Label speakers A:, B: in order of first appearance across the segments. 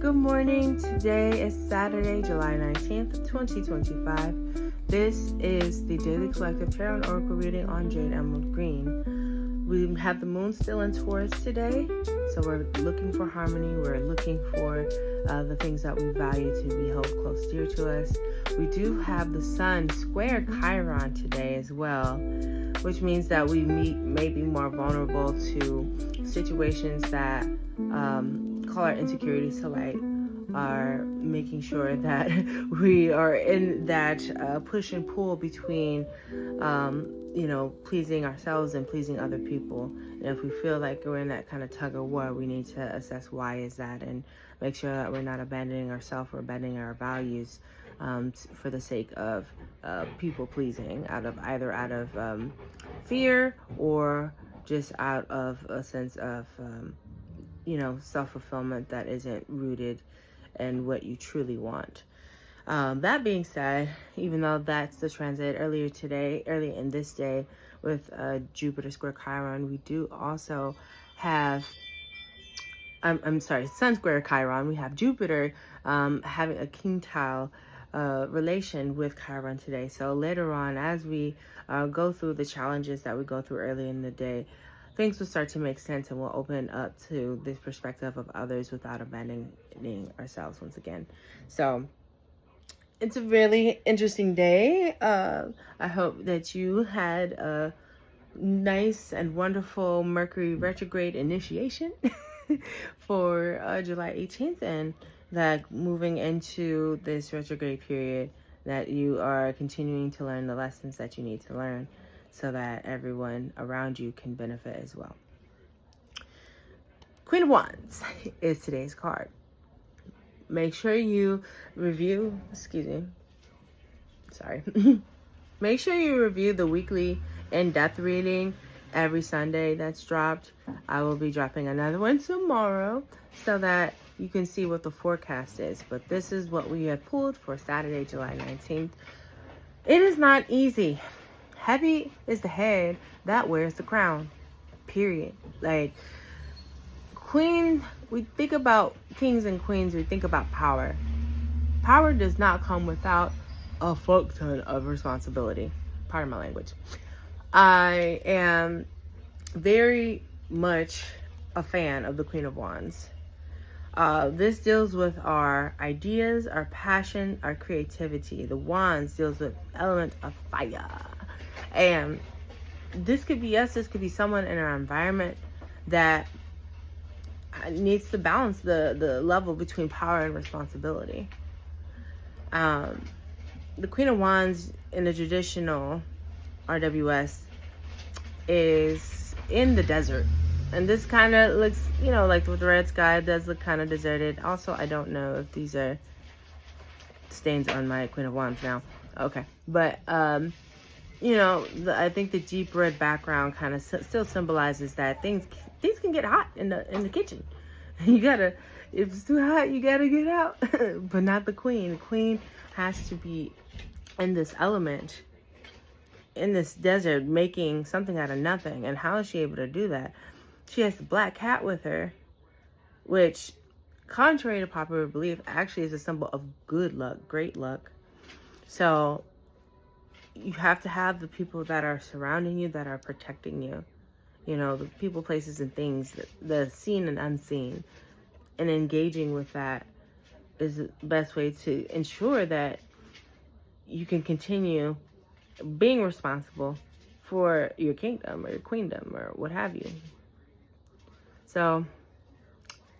A: Good morning. Today is Saturday, July 19th, 2025. This is the Daily Collective Chiron Oracle reading on Jade Emerald Green. We have the moon still in Taurus today, so we're looking for harmony. We're looking for the things that we value to be held close dear to us. We do have the sun square Chiron today as well, which means that we may be more vulnerable to situations that call our insecurities to light, are making sure that we are in that push and pull between pleasing ourselves and pleasing other people. And if we feel like we're in that kind of tug of war, we need to assess why is that and make sure that we're not abandoning ourselves or abandoning our values for the sake of people pleasing, out of fear or just out of a sense of self-fulfillment that isn't rooted in what you truly want. That being said, even though that's the transit early in this day with Jupiter square Chiron, we do also have Sun square Chiron. We have Jupiter having a quintile relation with Chiron today. So later on, as we go through the challenges that we go through early in the day, things will start to make sense and we'll open up to this perspective of others without abandoning ourselves once again. So it's a really interesting day. I hope that you had a nice and wonderful Mercury retrograde initiation for July 18th, and that moving into this retrograde period that you are continuing to learn the lessons that you need to learn so that everyone around you can benefit as well. Queen of Wands is today's card. Make sure you review, Make sure you review the weekly in-depth reading every Sunday that's dropped. I will be dropping another one tomorrow so that you can see what the forecast is. But this is what we have pulled for Saturday, July 19th. It is not easy. Heavy is the head that wears the crown, period. Like, we think about kings and queens, we think about power. Power does not come without a fuck ton of responsibility. Pardon my language. I am very much a fan of the Queen of Wands. This deals with our ideas, our passion, our creativity. The Wands deals with element of fire. And this could be us, this could be someone in our environment that needs to balance the level between power and responsibility. The Queen of Wands in the traditional RWS is in the desert. And this kind of looks, like with the red sky, it does look kind of deserted. Also, I don't know if these are stains on my Queen of Wands now. Okay. But, I think the deep red background kind of still symbolizes that things can get hot in the kitchen. If it's too hot, you gotta get out. But not the queen. The queen has to be in this element, in this desert, making something out of nothing. And how is she able to do that? She has the black cat with her, which, contrary to popular belief, actually is a symbol of good luck, great luck. So you have to have the people that are surrounding you, that are protecting you. The people, places, and things, the seen and unseen. And engaging with that is the best way to ensure that you can continue being responsible for your kingdom or your queendom or what have you. So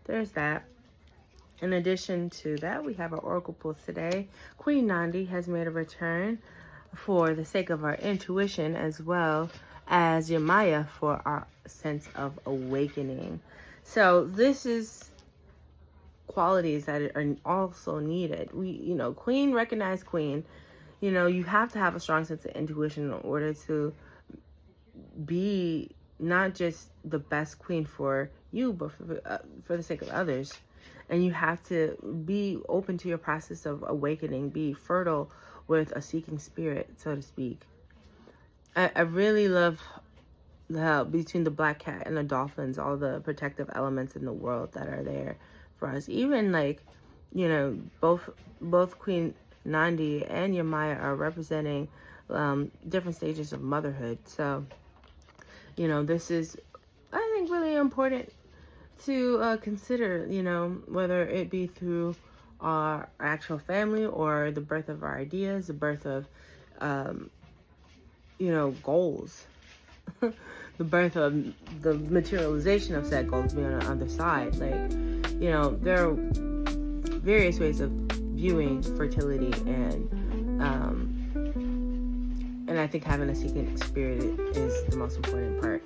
A: there's that. In addition to that, we have our oracle pulls today. Queen Nandi has made a return for the sake of our intuition, as well as Yamaya for our sense of awakening. So this is qualities that are also needed. Queen, recognized queen. You have to have a strong sense of intuition in order to be not just the best queen for you, but for the sake of others. And you have to be open to your process of awakening, be fertile with a seeking spirit, so to speak. I really love how between the black cat and the dolphins, all the protective elements in the world that are there for us. Even like, you know, both Queen Nandi and Yamaya are representing different stages of motherhood. So, you know, this is, I think, really important to consider, you know, whether it be through our actual family or the birth of our ideas, the birth of, you know, goals, the birth of the materialization of said goals being on the other side. Like, you know, there are various ways of viewing fertility, and I think having a seeking spirit is the most important part.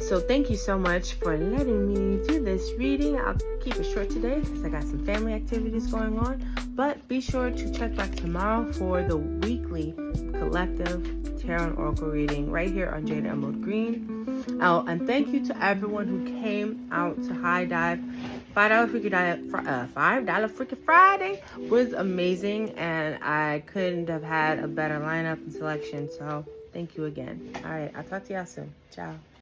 A: So thank you so much for letting me do this reading. I'll keep it short today because I got some family activities going on. But be sure to check back tomorrow for the weekly collective tarot and oracle reading right here on Jade Emerald Green. Oh, and thank you to everyone who came out to High Dive. $5 Freaking Friday was amazing, and I couldn't have had a better lineup and selection. So thank you again. All right, I'll talk to y'all soon. Ciao.